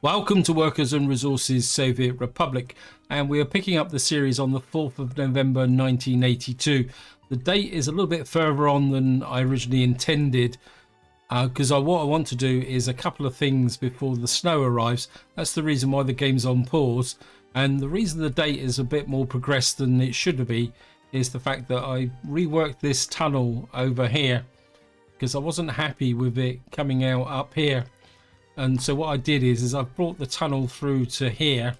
Welcome to Workers and Resources Soviet Republic, and we are picking up the series on the 4th of November 1982. The date is a little bit further on than I originally intended because what I want to do is a couple of things before the snow arrives. That's the reason why the game's on pause, and the reason the date is a bit more progressed than it should be is the fact that I reworked this tunnel over here because I wasn't happy with it coming out up here. And so what I did is I've brought the tunnel through to here,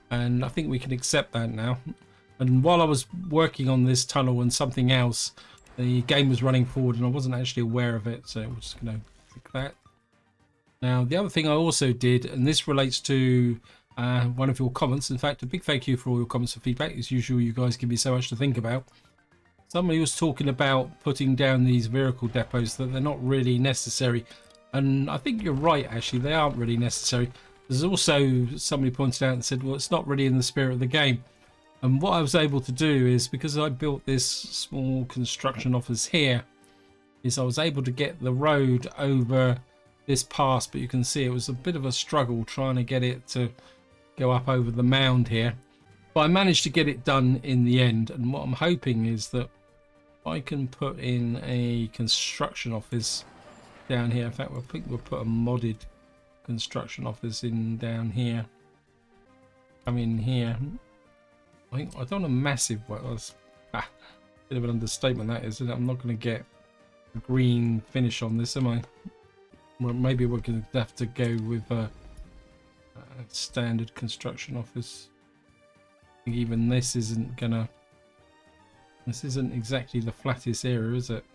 and I think we can accept that now. And while I was working on this tunnel and something else, the game was running forward and I wasn't actually aware of it, so we're just going to click that. Now the other thing I also did, and this relates to one of your comments, in fact a big thank you for all your comments and feedback. As usual, you guys give me so much to think about. Somebody was talking about putting down these vehicle depots, that they're not really necessary. And I think you're right, actually, they aren't really necessary. There's also somebody pointed out and said, well, it's not really in the spirit of the game. And what I was able to do is, because I built this small construction office here, is I was able to get the road over this pass, but you can see it was a bit of a struggle trying to get it to go up over the mound here. But I managed to get it done in the end, and what I'm hoping is that I can put in a construction office down here. In fact, I think we'll put a modded construction office in down here. Come in here. I don't want a massive one. That's a bit of an understatement, that is, isn't it? I'm not going to get a green finish on this, am I? Well, maybe we're going to have to go with a standard construction office. I think even this isn't gonna. This isn't exactly the flattest area, is it?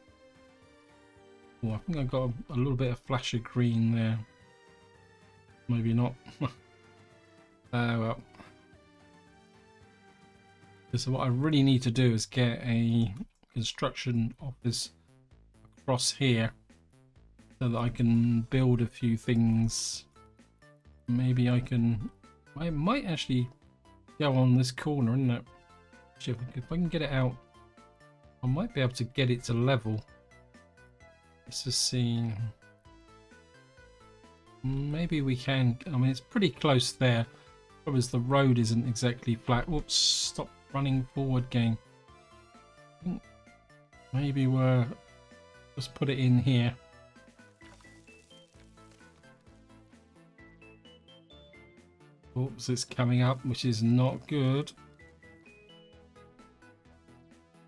Oh, I think I got a little bit of flash of green there. Maybe not. Well. So what I really need to do is get a construction office across here so that I can build a few things. Maybe I might actually go on this corner, isn't it? Actually, if I can get it out, I might be able to get it to level. Let's just see. Maybe we can. I mean, it's pretty close there. Problem is the road isn't exactly flat. Whoops! Stop running forward, game. Maybe we're just put it in here. Oops! It's coming up, which is not good.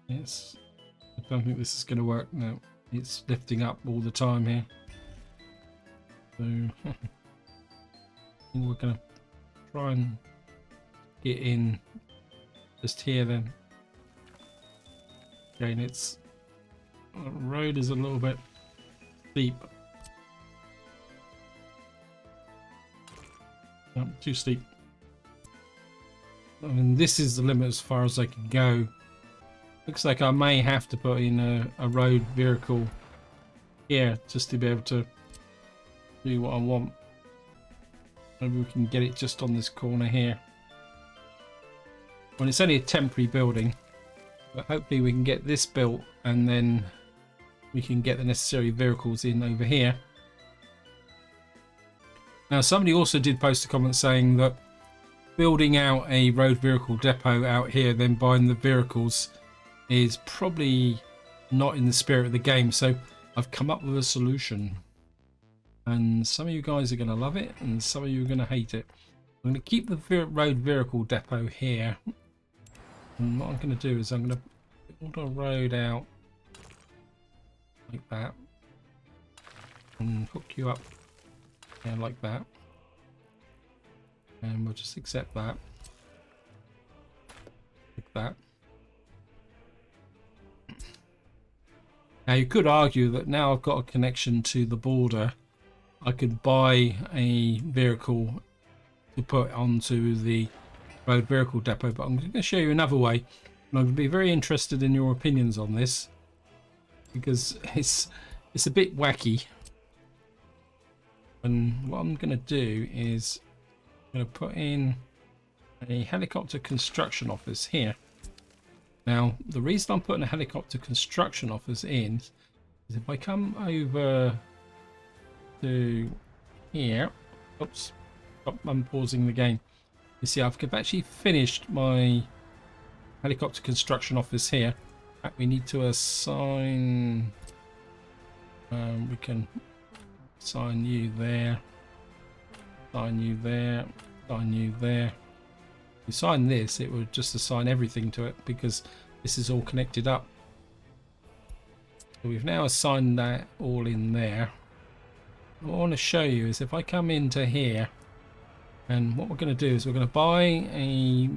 Yes. I don't think this is going to work. No. It's lifting up all the time here. So I think we're going to try and get in just here then. Again, the road is a little bit steep. No, too steep. I mean, this is the limit as far as I can go. Looks like I may have to put in a road vehicle here just to be able to do what I want. Maybe we can get it just on this corner here. Well, it's only a temporary building, but hopefully we can get this built and then we can get the necessary vehicles in over here. Now, somebody also did post a comment saying that building out a road vehicle depot out here, then buying the vehicles, is probably not in the spirit of the game. So I've come up with a solution, and some of you guys are going to love it and some of you are going to hate it. I'm going to keep the road vehicle depot here, and what I'm going to do is I'm going to build a road out like that and hook you up there like that, and we'll just accept that like that. Now you could argue that now I've got a connection to the border, I could buy a vehicle to put onto the road vehicle depot, but I'm going to show you another way, and I'm going to be very interested in your opinions on this because it's a bit wacky. And what I'm going to do is I'm going to put in a helicopter construction office here. Now, the reason I'm putting a helicopter construction office in is if I come over to here, oops, stop unpausing the game. You see, I've actually finished my helicopter construction office here. In fact, we need to assign. We can assign you there. Assign you there. Assign you there. If you assign this, it would just assign everything to it because this is all connected up. So we've now assigned that all in there. What I want to show you is if I come into here, and what we're going to do is we're going to buy a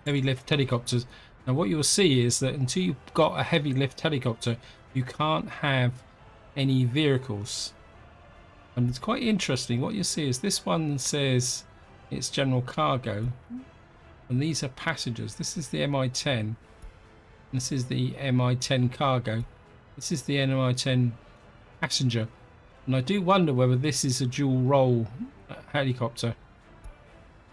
heavy lift helicopters. Now what you'll see is that until you've got a heavy lift helicopter, you can't have any vehicles. And it's quite interesting. What you see is this one says it's general cargo, and these are passengers. This is the MI-10. This is the MI-10 cargo. This is the MI-10 passenger. And I do wonder whether this is a dual role helicopter.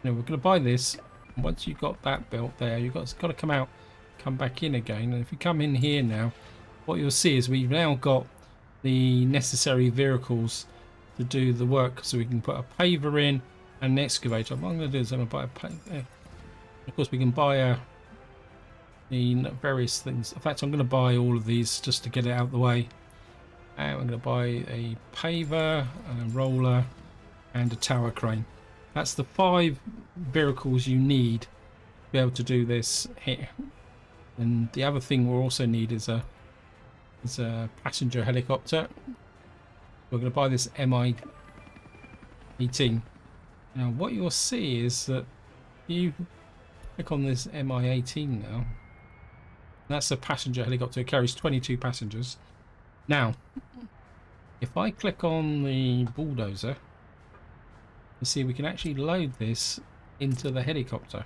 Now we're going to buy this. Once you've got that built there, you've got to come out, come back in again. And if you come in here now, what you'll see is we've now got the necessary vehicles to do the work. So we can put a paver in and an excavator. What I'm going to do is I'm going to buy a paver. Of course, we can buy the various things. In fact, I'm going to buy all of these just to get it out of the way. And I'm going to buy a paver, a roller, and a tower crane. That's the 5 vehicles you need to be able to do this here. And the other thing we'll also need is a passenger helicopter. We're going to buy this MI-18. Now what you'll see is that you click on this MI-18 now. That's a passenger helicopter. It carries 22 passengers. Now, if I click on the bulldozer, you see we can actually load this into the helicopter.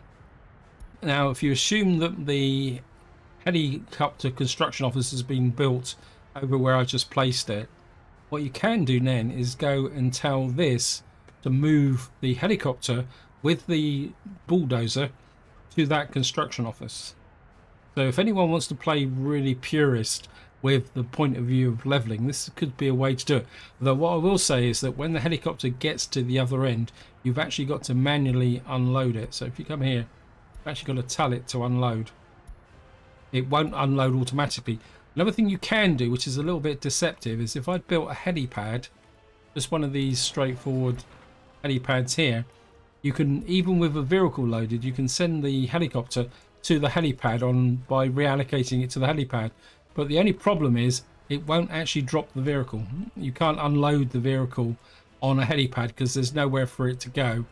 Now, if you assume that the helicopter construction office has been built over where I just placed it, what you can do then is go and tell this to move the helicopter with the bulldozer to that construction office. So if anyone wants to play really purist with the point of view of leveling, this could be a way to do it. Though what I will say is that when the helicopter gets to the other end, you've actually got to manually unload it. So if you come here, you've actually got to tell it to unload. It won't unload automatically. Another thing you can do, which is a little bit deceptive, is if I built a helipad, just one of these straightforward helipads here, you can, even with a vehicle loaded, you can send the helicopter to the helipad by reallocating it to the helipad. But the only problem is it won't actually drop the vehicle. You can't unload the vehicle on a helipad because there's nowhere for it to go.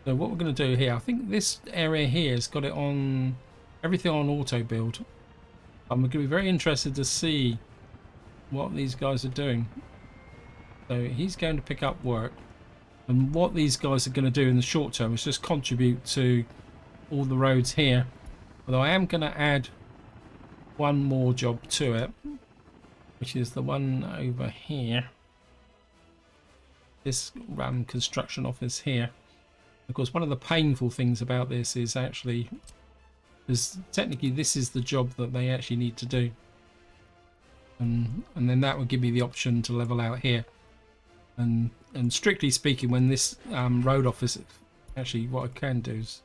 So what we're going to do here, I think this area here has got it on everything on auto build. I'm going to be very interested to see what these guys are doing. So he's going to pick up work, and what these guys are going to do in the short term is just contribute to all the roads here. Although I am going to add one more job to it, which is the one over here, this construction office here. Of course, one of the painful things about this is actually, because technically this is the job that they actually need to do, and then that will give me the option to level out here. And strictly speaking, when this road office, actually what I can do is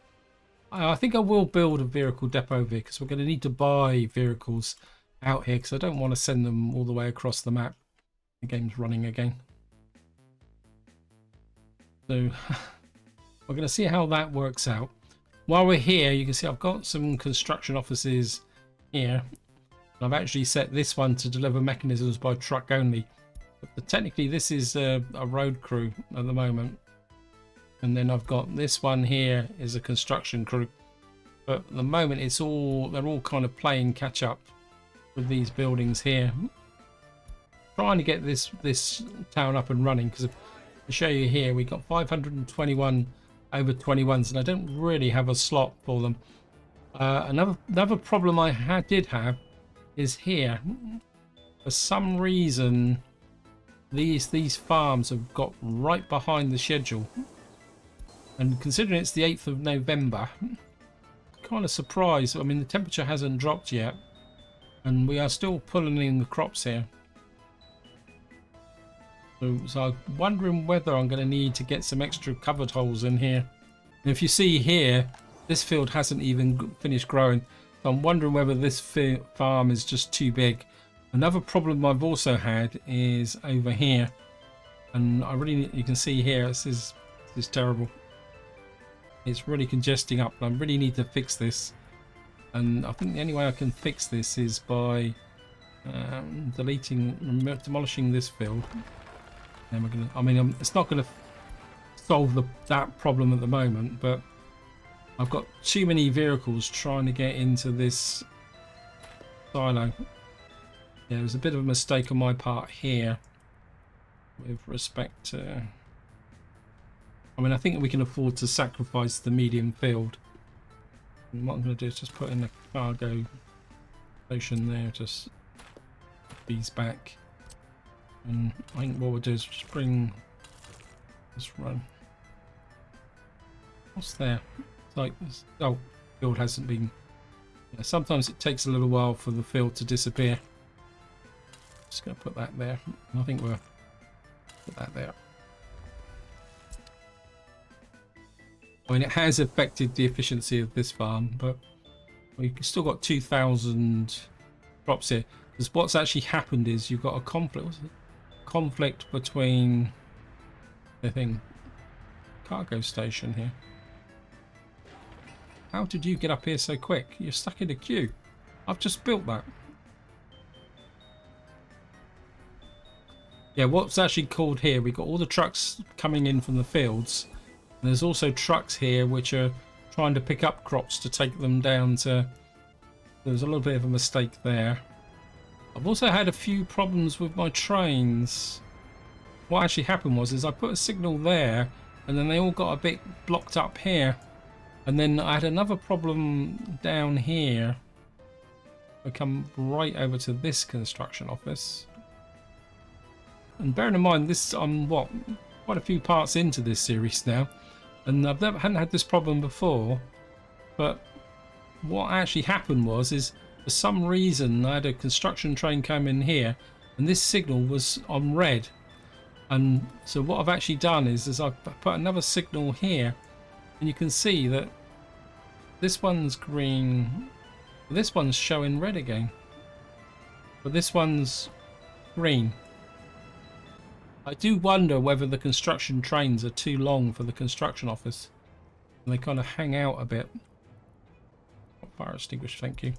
I think I will build a vehicle depot here, because we're going to need to buy vehicles out here, because I don't want to send them all the way across the map. The game's running again. So we're going to see how that works out. While we're here, you can see I've got some construction offices here. I've actually set this one to deliver mechanisms by truck only. But technically this is a road crew at the moment. And then I've got this one here is a construction crew. But at the moment they're all kind of playing catch up with these buildings here. Trying to get this town up and running, because to show you here, we've got 521 over 21s, and I don't really have a slot for them. Another problem I did have is here. For some reason, these farms have got right behind the schedule, and considering it's the 8th of November, kind of surprised. I mean, the temperature hasn't dropped yet, and we are still pulling in the crops here. So I'm wondering whether I'm going to need to get some extra covered holes in here. And if you see here, this field hasn't even finished growing. So I'm wondering whether this farm is just too big. Another problem I've also had is over here. And you can see here, this is terrible. It's really congesting up. I really need to fix this. And I think the only way I can fix this is by demolishing this field. Then we're gonna. I mean, it's not going to solve that problem at the moment, but I've got too many vehicles trying to get into this silo. Yeah, it was a bit of a mistake on my part here with respect to. I mean, I think we can afford to sacrifice the medium field. And what I'm going to do is just put in a cargo station there, just these back. And I think what we'll do is just bring this run. What's there? It's like this. Oh, field hasn't been. Yeah, sometimes it takes a little while for the field to disappear. Just going to put that there. I think we'll put that there. I mean, it has affected the efficiency of this farm, but we've still got 2,000 crops here. Because what's actually happened is you've got a conflict between the cargo station here. How did you get up here so quick? You're stuck in a queue. I've just built that. Yeah, what's actually called here, we've got all the trucks coming in from the fields. And there's also trucks here which are trying to pick up crops to take them down to... There's a little bit of a mistake there. I've also had a few problems with my trains. What actually happened was I put a signal there and then they all got a bit blocked up here. And then I had another problem down here. I come right over to this construction office. And bearing in mind this, quite a few parts into this series now. And hadn't had this problem before. But what actually happened was for some reason I had a construction train come in here and this signal was on red. And so what I've actually done is I've put another signal here and you can see that this one's green, this one's showing red again, but this one's green. I do wonder whether the construction trains are too long for the construction office and they kind of hang out a bit. Fire extinguisher, thank you.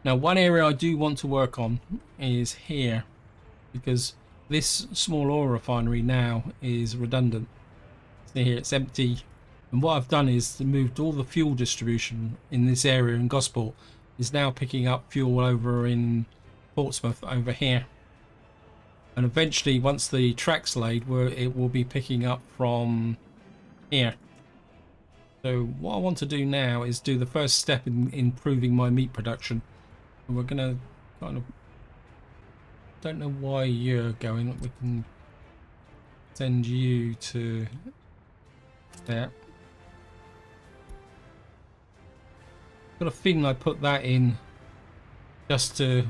Now one area I do want to work on is here, because this small oil refinery now is redundant. See here, it's empty, and what I've done is moved all the fuel distribution in this area in Gosport is now picking up fuel over in Portsmouth over here, and eventually once the track's laid, it will be picking up from here. So what I want to do now is do the first step in improving my meat production. And we're gonna kind of, don't know why you're going, we can send you to there. Got a feeling I put that in just to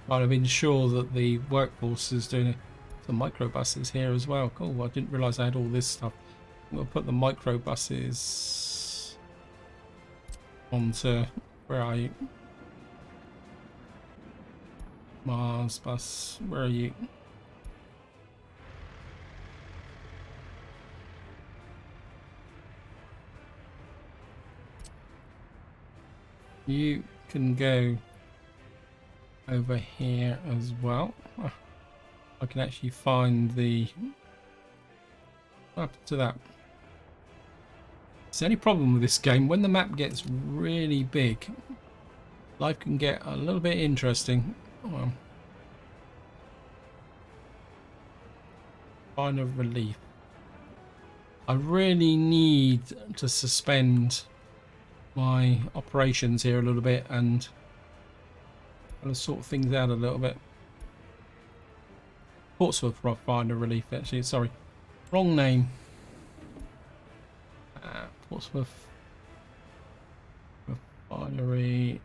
kind of ensure that the workforce is doing it. Some microbuses here as well. Cool, I didn't realise I had all this stuff. We'll put the microbuses onto, where are you? Mars bus, where are you? You can go over here as well. I can actually find the... What happened to that? It's the only problem with this game, when the map gets really big, life can get a little bit interesting. Well, kind of relief. I really need to suspend my operations here a little bit and kind of sort things out a little bit. Portsmouth Refinery Relief, actually, sorry, wrong name. Portsmouth Refinery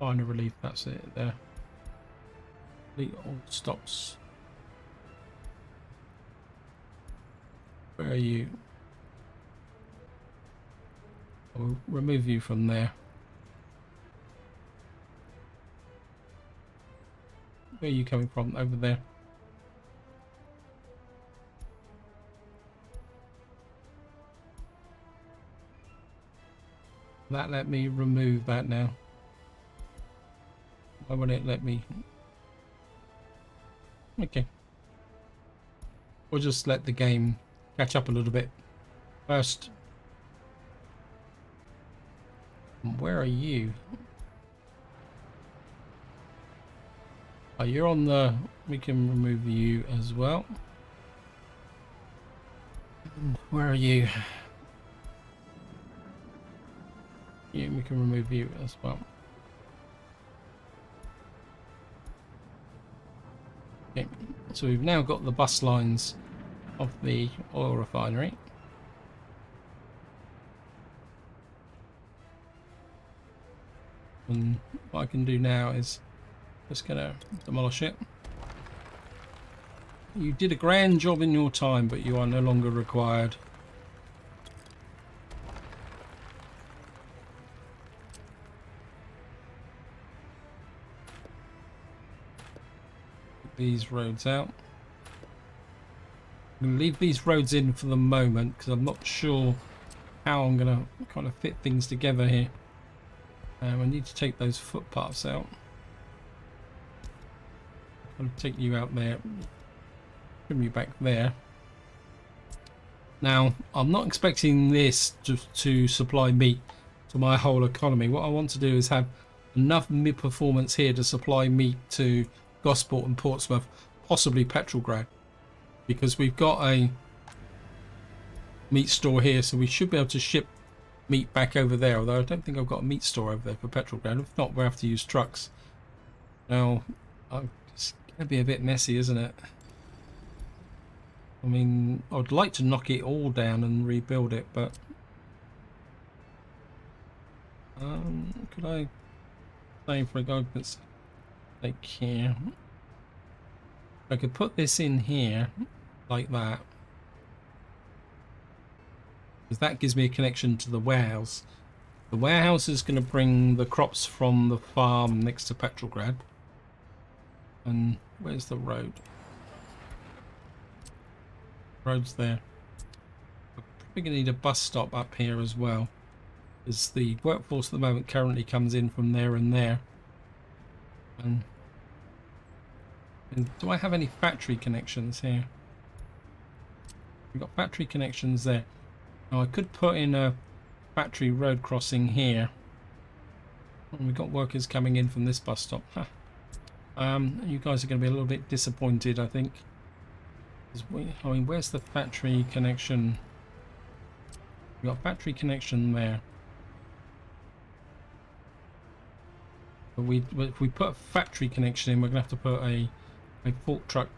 Relief, that's it there. The old stops. Where are you? I'll remove you from there. Where are you coming from? Over there. That let me remove that now. Why won't it let me? Okay. We'll just let the game catch up a little bit first. Where are you? Oh, you're on the... We can remove you as well. Where are you? We can remove you as well. Okay, so we've now got the bus lines of the oil refinery. And what I can do now is just gonna demolish it. You did a grand job in your time, but you are no longer required. These roads out. I'm going to leave these roads in for the moment because I'm not sure how I'm going to kind of fit things together here. I need to take those footpaths out. I'm going to take you out there, bring you back there. Now, I'm not expecting this to supply meat to my whole economy. What I want to do is have enough mid-performance here to supply meat to Gosport and Portsmouth, possibly Petrograd, because we've got a meat store here, so we should be able to ship meat back over there, although I don't think I've got a meat store over there for Petrograd. If not, we'll have to use trucks. Now, it's going to be a bit messy, isn't it? I mean, I'd like to knock it all down and rebuild it, but could I say, for argument's sake here, I could put this in here like that, because that gives me a connection to the warehouse. The warehouse is going to bring the crops from the farm next to Petrograd. And where's the road? Road's there. We're probably going to need a bus stop up here as well, as the workforce at the moment currently comes in from there and there. And do I have any factory connections here? We've got factory connections there. Now I could put in a factory road crossing here. And we've got workers coming in from this bus stop. Huh. You guys are going to be a little bit disappointed, I think. I mean, where's the factory connection? We've got factory connection there. But if we put a factory connection in, we're going to have to put a forklift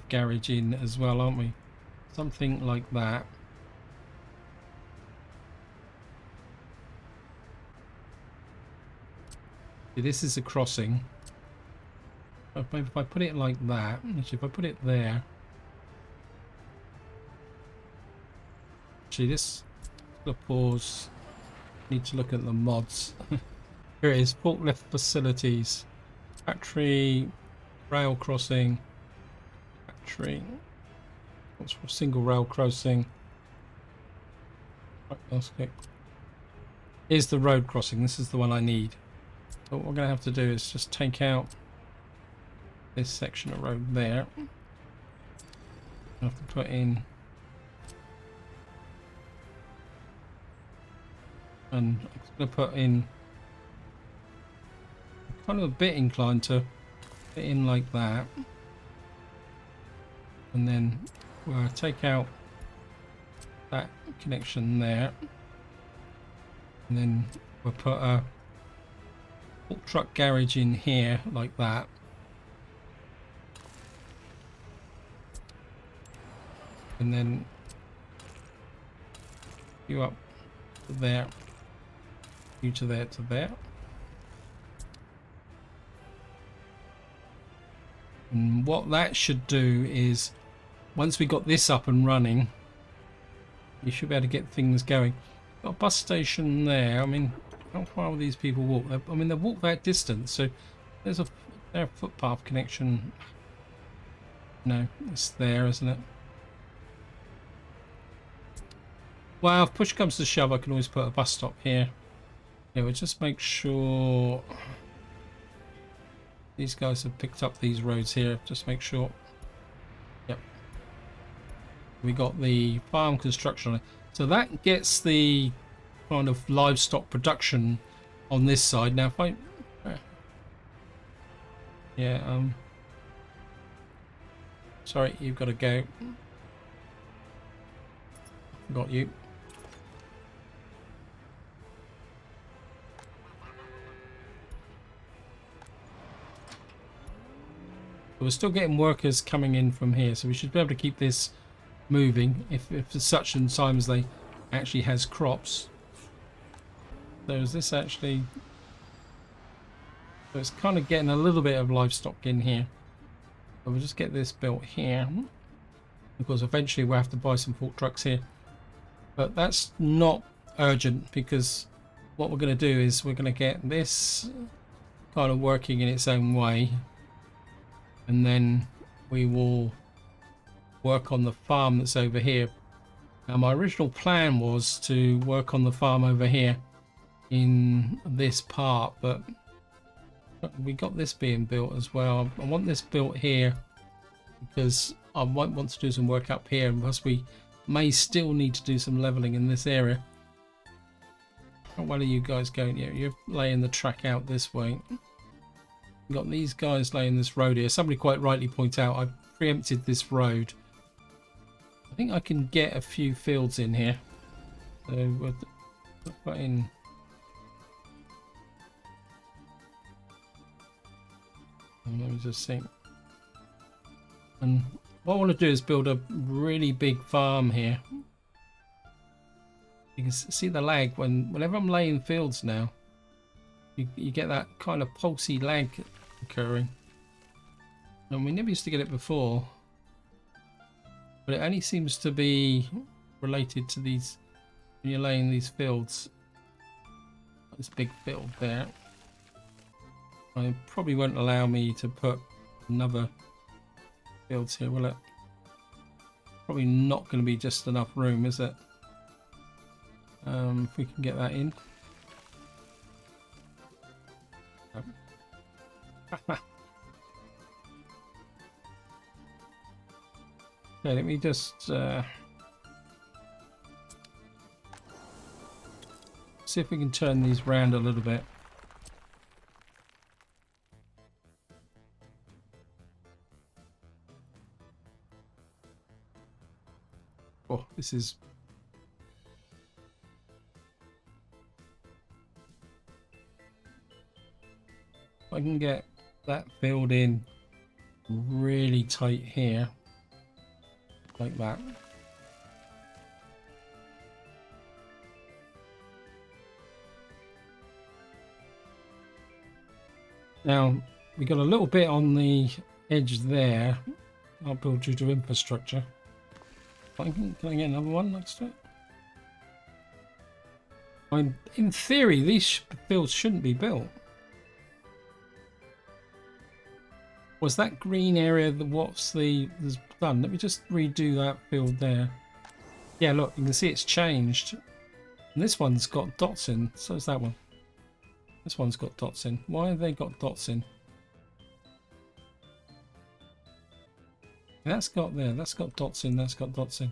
garage in as well, aren't we? Something like that. See, this is a crossing. Maybe if I put it like that, actually if I put it there. Actually, this, pause. Need to look at the mods. Here it is, forklift facilities, factory, rail crossing, factory, what's for single rail crossing. Right, that's okay. Here's the road crossing. This is the one I need. So what we're going to have to do is just take out this section of road there. I have to put in, and I'm going to put in, I'm kind of a bit inclined to put in like that, and then we'll take out that connection there, and then we'll put a fork truck garage in here like that. And then you up to there, you to there, to there. And what that should do is once we got this up and running, you should be able to get things going. Got a bus station there. I mean, how far will these people walk? I mean, they walk that distance, so there's a footpath connection. No, it's there, isn't it? Well, if push comes to shove, I can always put a bus stop here. Yeah, we'll just make sure these guys have picked up these roads here. Just make sure. Yep. We got the farm construction on it. So that gets the kind of livestock production on this side. Now, if I... Yeah, sorry, you've got to go. Got you. We're still getting workers coming in from here, so we should be able to keep this moving if such and times they actually has crops. So is this actually... So it's kind of getting a little bit of livestock in here. So we'll just get this built here, because eventually we'll have to buy some fork trucks here. But that's not urgent, because what we're going to do is we're going to get this kind of working in its own way, and then we will work on the farm that's over here. Now, my original plan was to work on the farm over here in this part, but we got this being built as well. I want this built here because I might want to do some work up here, and plus we may still need to do some leveling in this area. How well are you guys going here? You're laying the track out this way. We've got these guys laying this road here. Somebody quite rightly point out I've preempted this road. I think I can get a few fields in here. So we'll put in... Let me just think. And what I want to do is build a really big farm here. You can see the lag whenever I'm laying fields now. You get that kind of pulsy lag occurring. And we never used to get it before. But it only seems to be related to these, when you're laying these fields. This big field there. It probably won't allow me to put another fields here, will it? Probably not going to be just enough room, is it? If we can get that in. Okay, let me just see if we can turn these round a little bit. Oh, this is... If I can get that filled in really tight here, like that. Now, we got a little bit on the edge there. I'll build due to infrastructure. Can I get another one next to it? I mean, in theory, these fields shouldn't be built. Was that green area what's done? Let me just redo that field there. Yeah, look, you can see it's changed. And this one's got dots in, so is that one. This one's got dots in. Why have they got dots in? That's got dots in, that's got dots in.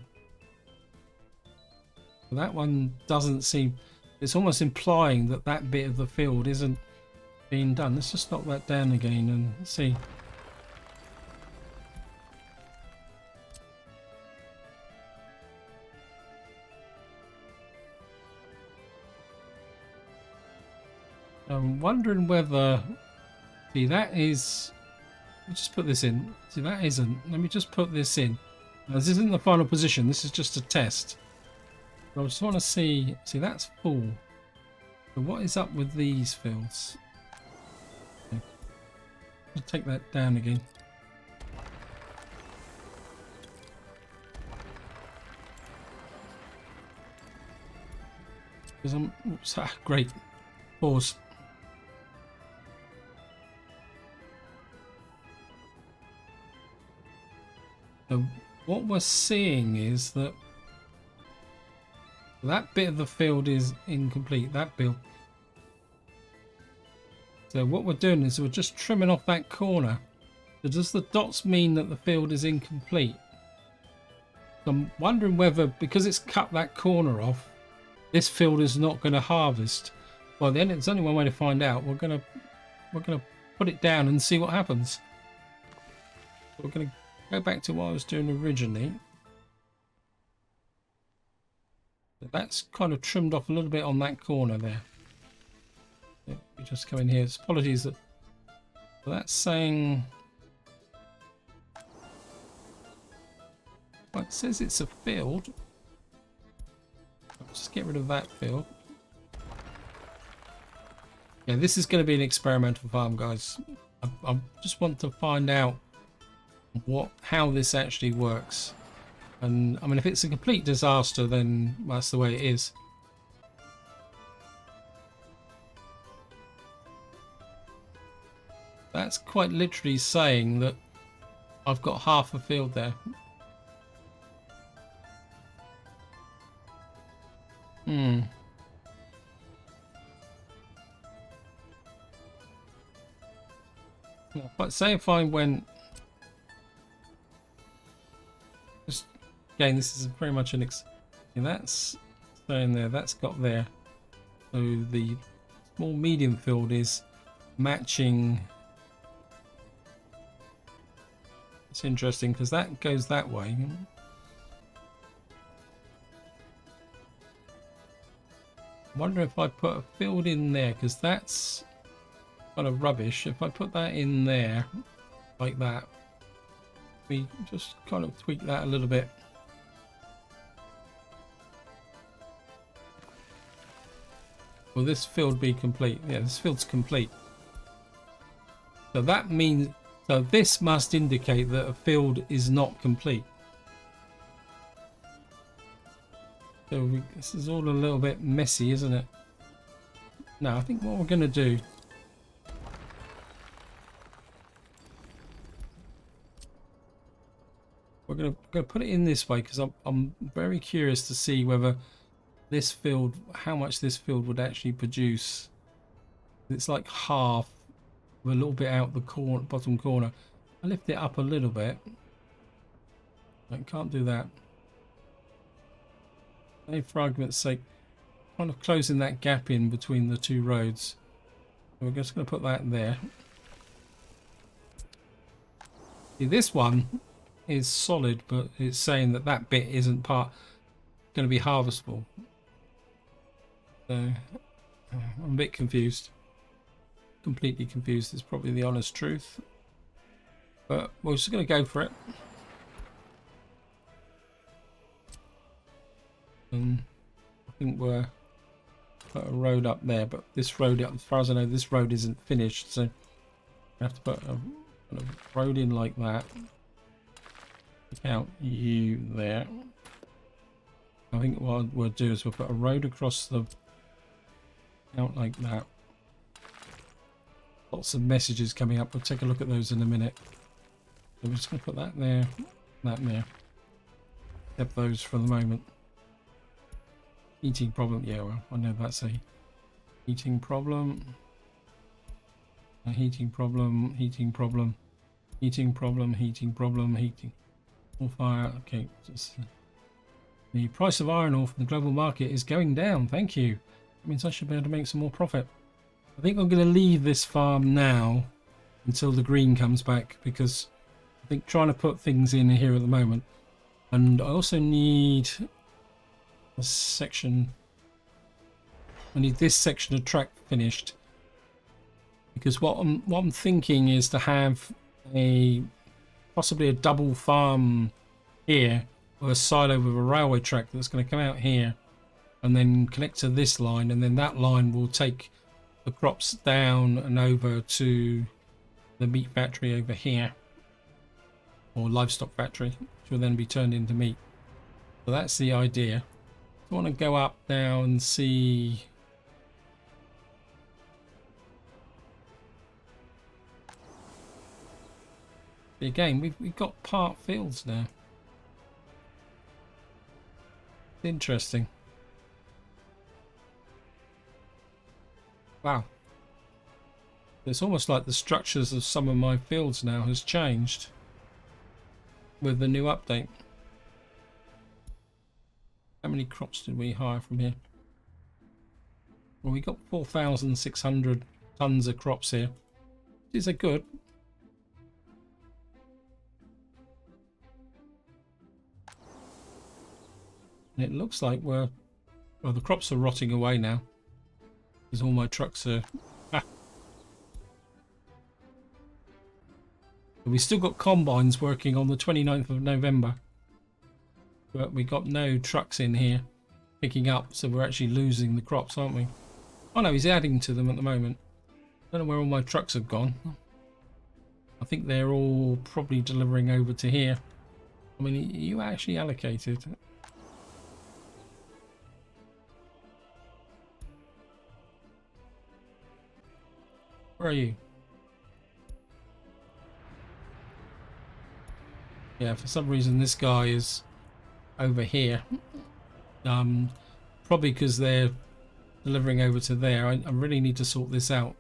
But that one doesn't seem... It's almost implying that that bit of the field isn't being done. Let's just knock that down again and see. I'm wondering whether... See, that is... Let me just put this in. See, that isn't. Let me just put this in. Now, this isn't the final position. This is just a test. But I just want to see... See, that's full. So what is up with these fields? Okay. I'll take that down again. Because great. Pause. So what we're seeing is that that bit of the field is incomplete, that build. So what we're doing is we're just trimming off that corner. So does the dots mean that the field is incomplete? So I'm wondering whether, because it's cut that corner off, this field is not going to harvest. Well, then it's only one way to find out. We're gonna put it down and see what happens. So we're gonna go back to what I was doing originally. So that's kind of trimmed off a little bit on that corner there. We just come in here. Apologies that. So that's saying. Well, it says it's a field. Let's just get rid of that field. Yeah, this is going to be an experimental farm, guys. I just want to find out how this actually works. And I mean, if it's a complete disaster, then that's the way it is. That's quite literally saying that I've got half a field there. But say if I went, just again, this is very much an that's staying there, that's got there. So the small medium field is matching. It's interesting because that goes that way. I wonder if I put a field in there, because that's kind of rubbish. If I put that in there like that, we just kind of tweak that a little bit. Will this field be complete? Yeah, this field's complete. So that means, so this must indicate that a field is not complete. So this is all a little bit messy, isn't it? No, I think what we're going to do, we're going to put it in this way, because I'm very curious to see whether this field, how much this field would actually produce. It's like half, with a little bit out the corner, bottom corner. I lift it up a little bit. I can't do that. For argument's sake, kind of closing that gap in between the two roads. So we're just going to put that there. See, this one is solid, but it's saying that that bit isn't going to be harvestable. So I'm a bit confused. Completely confused is probably the honest truth. But we're just going to go for it. And I think we're put a road up there, but this road, as far as I know, this road isn't finished, so we have to put a road in like that. Take out you there. I think what we'll do is we'll put a road across the out like that. Lots of messages coming up. We'll take a look at those in a minute. So we're just going to put that there, that there. Keep those for the moment. Heating problem, yeah, well, I know that's a heating problem. A heating problem, heating problem, heating problem, heating problem, heating. All fire, okay. Just, the price of iron ore from the global market is going down, thank you. That means I should be able to make some more profit. I think I'm going to leave this farm now until the green comes back, because I think trying to put things in here at the moment. And I also need a section. I need this section of track finished, because what I'm thinking is to have possibly a double farm here, or a silo with a railway track that's going to come out here and then connect to this line, and then that line will take the crops down and over to the meat factory over here, or livestock factory, which will then be turned into meat. So that's the idea. I want to go up now and see. Again, we've got part fields now. Interesting. Wow. It's almost like the structures of some of my fields now has changed with the new update. How many crops did we hire from here? Well, we got 4,600 tons of crops here. These are good. And it looks like well, the crops are rotting away now. Because all my trucks are... We still got combines working on the 29th of November. But we got no trucks in here picking up, so we're actually losing the crops, aren't we? Oh no, he's adding to them at the moment. I don't know where all my trucks have gone. I think they're all probably delivering over to here. I mean, you actually allocated. Where are you? Yeah, for some reason this guy is over here. Probably because they're delivering over to there. I really need to sort this out.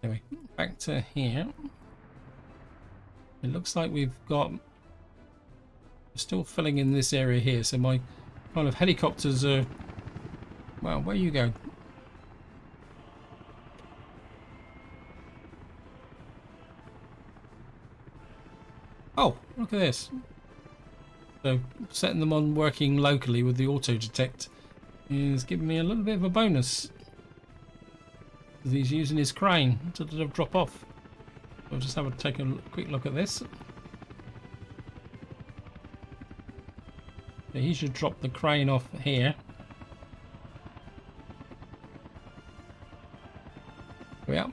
Anyway, back to here. It looks like we're still filling in this area here. So my kind of helicopters are... Well, where you go? Oh, look at this. So setting them on working locally with the auto detect is giving me a little bit of a bonus. He's using his crane to drop off. I'll just have a take a quick look at this. So he should drop the crane off here. Here we are.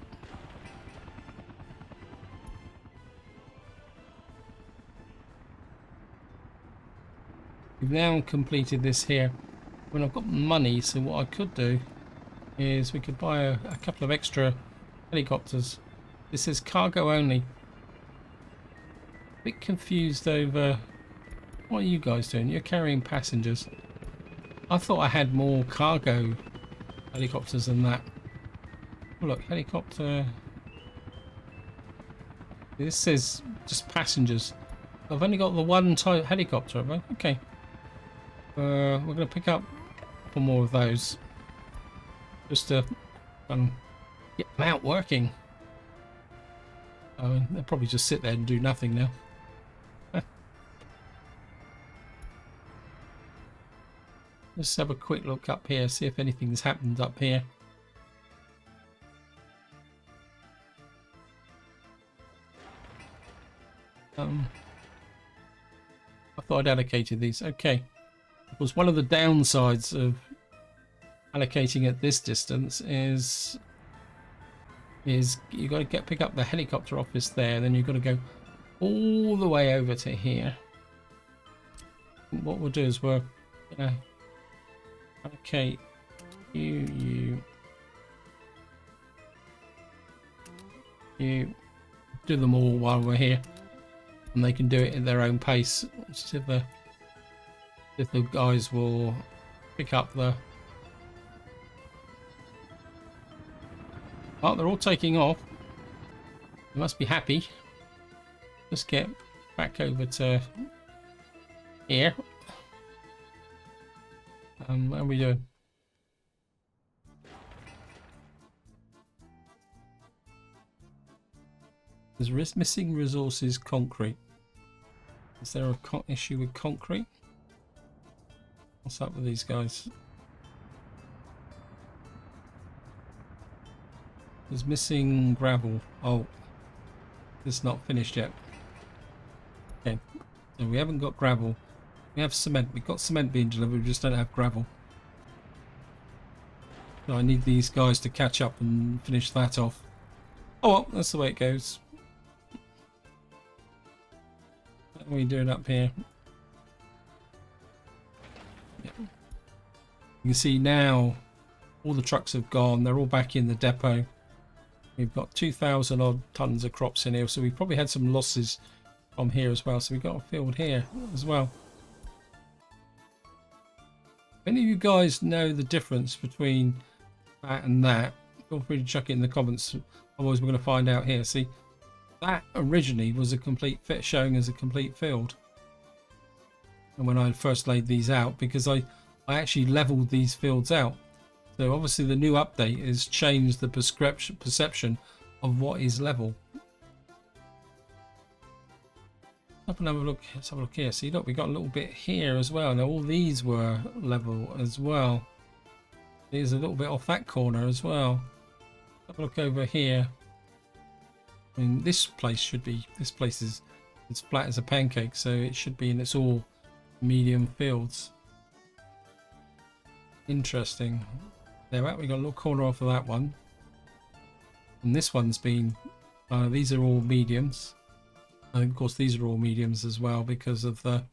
We've now completed this here. When I've got money, so what I could do is we could buy a couple of extra helicopters. This is cargo only. A bit confused over what are you guys doing? You're carrying passengers. I thought I had more cargo helicopters than that. Oh, look, helicopter. This says just passengers. I've only got the one type helicopter, have I? Okay. We're going to pick up for more of those. Just to get them out working. I mean, they'll probably just sit there and do nothing now. Let's have a quick look up here, see if anything's happened up here. I thought I'd allocated these. Okay. Of course, one of the downsides of allocating at this distance is you've got to pick up the helicopter office there, then you've got to go all the way over to here. What we'll do is we'll allocate you do them all while we're here, and they can do it at their own pace. See if the guys will pick up the... Oh, they're all taking off. They must be happy. Let's get back over to here. How are we doing? There's missing resources concrete. Is there a issue with concrete? What's up with these guys? There's missing gravel. Oh, it's not finished yet. Okay, so we haven't got gravel. We have cement. We've got cement being delivered. We just don't have gravel. So I need these guys to catch up and finish that off. Oh well, that's the way it goes. What are we doing up here? Yeah. You can see now all the trucks have gone. They're all back in the depot. We've got 2,000 odd tons of crops in here, so we've probably had some losses from here as well. So we've got a field here as well. If any of you guys know the difference between that and that, feel free to chuck it in the comments. Otherwise we're going to find out here. See, that originally was a complete fit, showing as a complete field. And when I first laid these out, because I actually leveled these fields out. So obviously the new update has changed the perception of what is level. Let's have a look. Let's have a look here. See, look, we got a little bit here as well. Now all these were level as well. There's a little bit off that corner as well. Have a look over here. I mean, this place should be. This place is it's flat as a pancake, so it should be, and it's all medium fields. Interesting. There, we got a little corner off of that one, and this one's been. These are all mediums, and of course these are all mediums as well because of the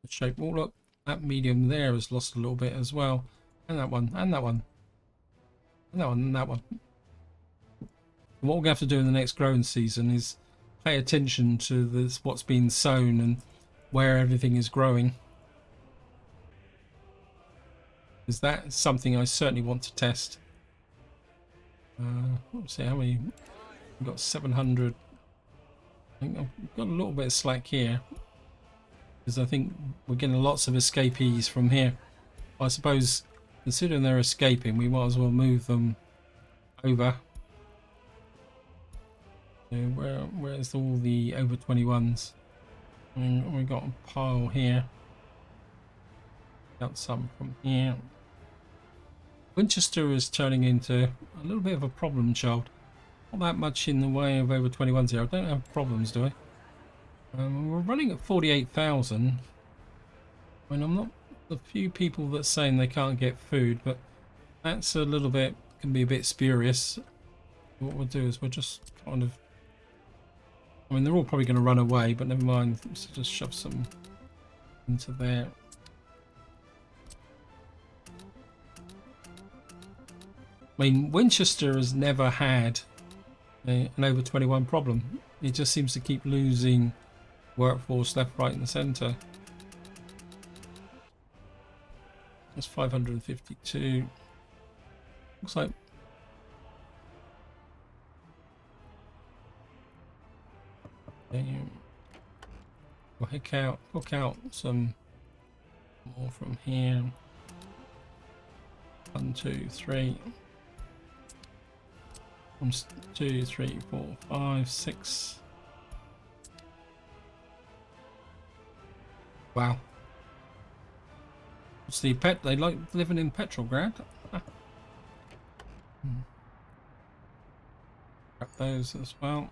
shape. Oh look, that medium there has lost a little bit as well, and that one, and that one, and that one, and that one. And what we're going to have to do in the next growing season is pay attention to this, what's been sown and where everything is growing. Because that is something I certainly want to test. Let's see how many. We've got 700. I think I've got a little bit of slack here. Because I think we're getting lots of escapees from here. I suppose, considering they're escaping, we might as well move them over. So where's all the over 21s? I mean, we've got a pile here. Got some from here. Winchester is turning into a little bit of a problem child. Not that much in the way of over 21s here. I don't have problems, do I? We're running at 48,000. I mean, I'm not the few people that's saying they can't get food, but that's a little bit, can be a bit spurious. What we'll do is we'll just kind of, I mean, they're all probably going to run away, but never mind. Let's just shove some into there. I mean, Winchester has never had an over 21 problem. It just seems to keep losing workforce left, right, and centre. That's 552. Looks like. We'll hook out some more from here. 1, 2, 3. 1, 2, 3, 4, 5, 6. Wow. It's the pet. They like living in Petrograd. Grab those as well.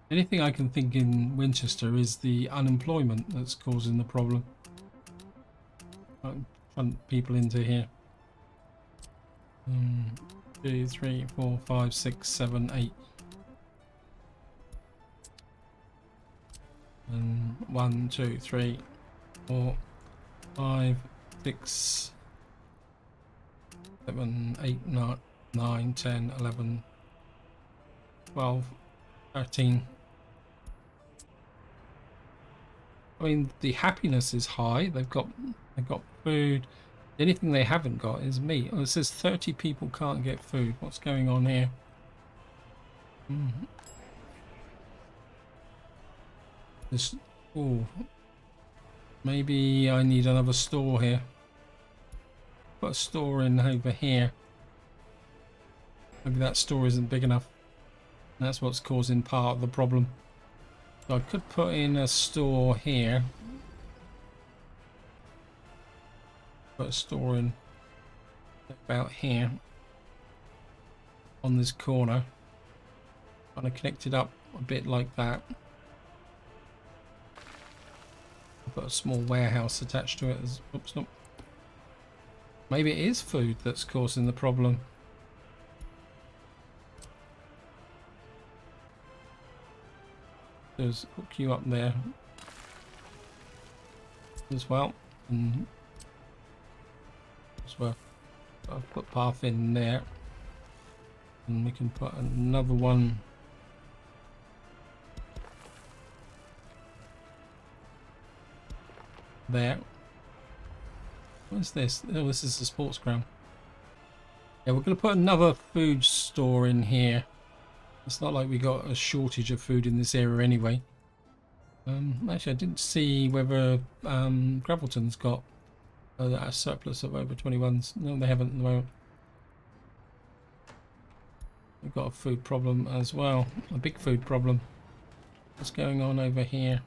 Anything I can think in Winchester is the unemployment that's causing the problem. I'll punt people into here. 2, 3, 4, 5, 6, 7, 8. And 1, 2, 3, 4, 5, 6, 7, 8, 9, 10, 11, 12, 13. I mean, the happiness is high. They've got food. The only thing they haven't got is meat. Oh, it says 30 people can't get food. What's going on here? This. Oh, maybe I need another store here. Put a store in over here. Maybe that store isn't big enough. That's what's causing part of the problem. So I could put in a store here. Put a store in about here on this corner. Kind of connect it up a bit like that. Put a small warehouse attached to it. Oops, no. Maybe it is food that's causing the problem. There's hook you up there as well, and as well I'll put path in there, and we can put another one there. What's this? Oh, this is the sports ground. Yeah, we're going to put another food store in here. It's not like we got a shortage of food in this area anyway. Actually, I didn't see whether Gravelton's got a surplus of over 21s. No, they haven't at the moment. We've got a food problem as well, a big food problem. What's going on over here?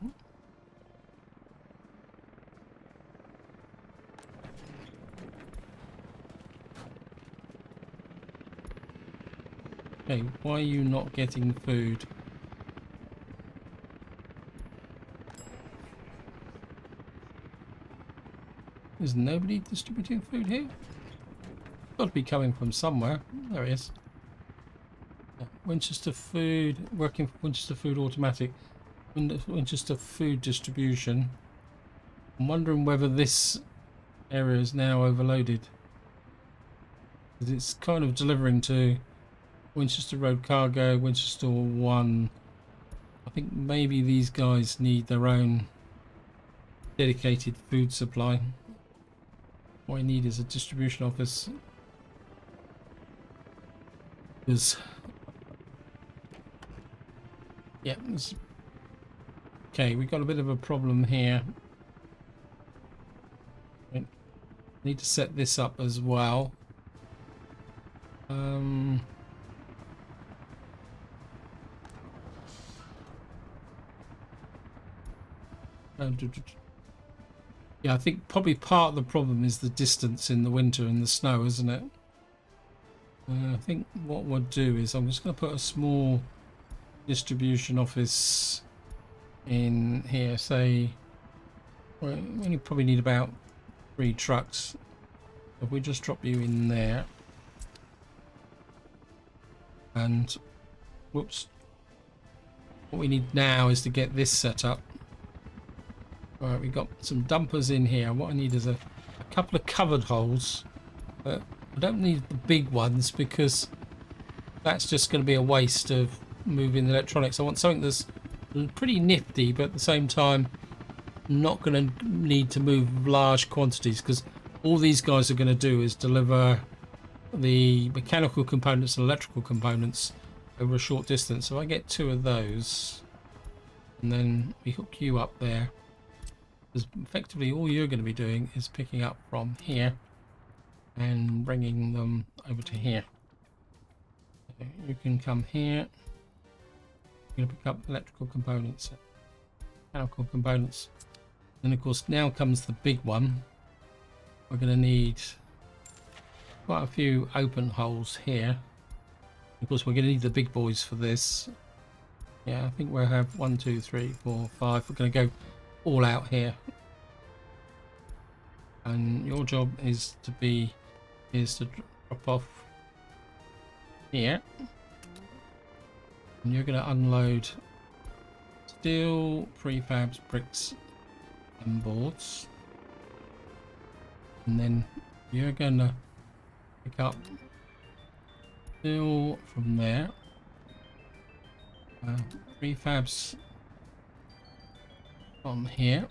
Okay, why are you not getting food? Is nobody distributing food here? Got to be coming from somewhere. There it is. Winchester Food, working for Winchester Food Automatic. Winchester Food Distribution. I'm wondering whether this area is now overloaded. Because it's kind of delivering to Winchester Road Cargo, Winchester 1. I think maybe these guys need their own dedicated food supply. What I need is a distribution office. Because yeah, okay, we've got a bit of a problem here. I need to set this up as well. Yeah, I think probably part of the problem is the distance in the winter and the snow, isn't it? I think what we'll do is I'm just going to put a small distribution office in here. Say, well, we only probably need about 3 trucks. If we just drop you in there, and whoops, what we need now is to get this set up. Alright, we've got some dumpers in here. What I need is a couple of covered holes. But I don't need the big ones because that's just going to be a waste of moving the electronics. I want something that's pretty nifty, but at the same time not going to need to move large quantities, because all these guys are going to do is deliver the mechanical components and electrical components over a short distance. So I get 2 of those, and then we hook you up there. Because effectively all you're going to be doing is picking up from here and bringing them over to here. So you can come here. You're going to pick up electrical components, mechanical components. Then of course now comes the big one. We're going to need quite a few open holes here. Of course we're going to need the big boys for this. Yeah, I think we'll have 1, 2, 3, 4, 5. We're going to go all out here, and your job is to drop off here, and you're going to unload steel, prefabs, bricks and boards, and then you're going to pick up steel from there, prefabs from here,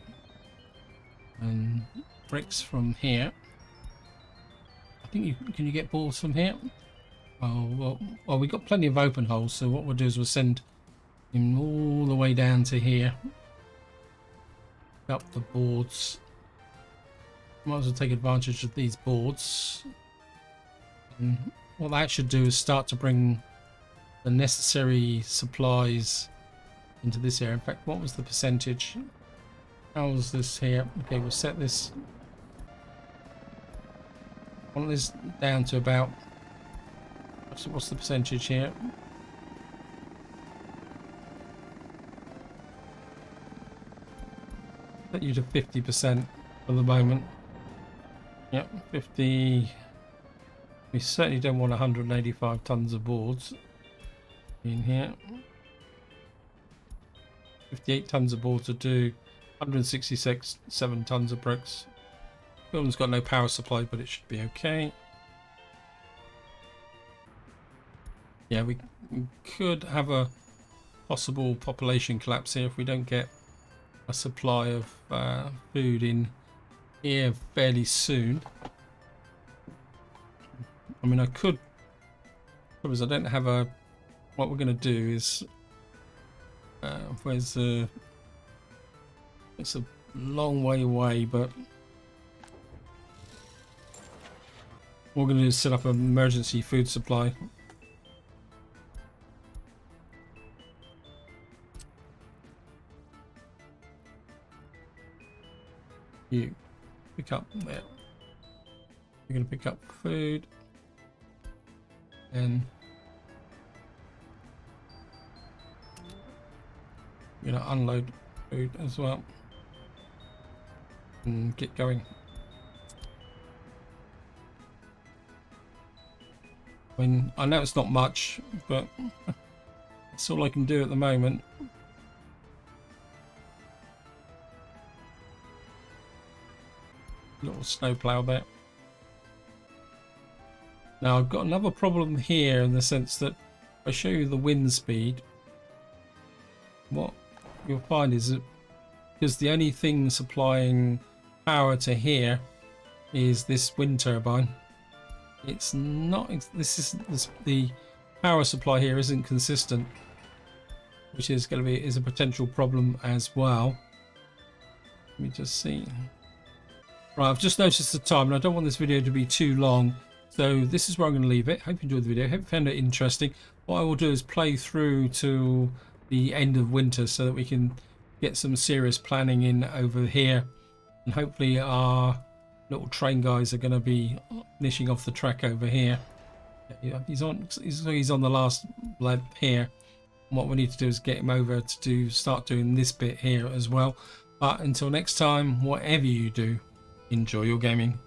and bricks from here. I think can you get boards from here? Oh well, we've got plenty of open holes, so what we'll do is we'll send him all the way down to here. Pick up the boards. Might as well take advantage of these boards. And what that should do is start to bring the necessary supplies into this area. In fact, what was the percentage? How was this here? Okay, we'll set this. I want this down to about. What's the percentage here? Set you to 50% for the moment. Yep, 50. We certainly don't want 185 tons of boards in here. 58 tons of water do 166 7 tons of bricks. Building's got no power supply, but it should be okay. Yeah, we could have a possible population collapse here if we don't get a supply of food in here fairly soon. I mean, I could, because I don't have a, what we're going to do is, where's the, it's a long way away, but what we're going to do is set up an emergency food supply. You pick up there. You're going to pick up food. And you're going to unload food as well. And get going. I mean, I know it's not much, but that's all I can do at the moment. Little snowplow there. Now I've got another problem here in the sense that if I show you the wind speed, what you'll find is that because the only thing supplying power to here is this wind turbine, it's not, the power supply here isn't consistent, which is going to be a potential problem as well. Let me just see. Right, I've just noticed the time and I don't want this video to be too long, so this is where I'm going to leave it. Hope you enjoyed the video. Hope you found it interesting. What I will do is play through to the end of winter so that we can get some serious planning in over here, and hopefully our little train guys are going to be finishing off the track over here. Yeah, he's on the last lap here. And what we need to do is get him over to start doing this bit here as well. But until next time, whatever you do, enjoy your gaming.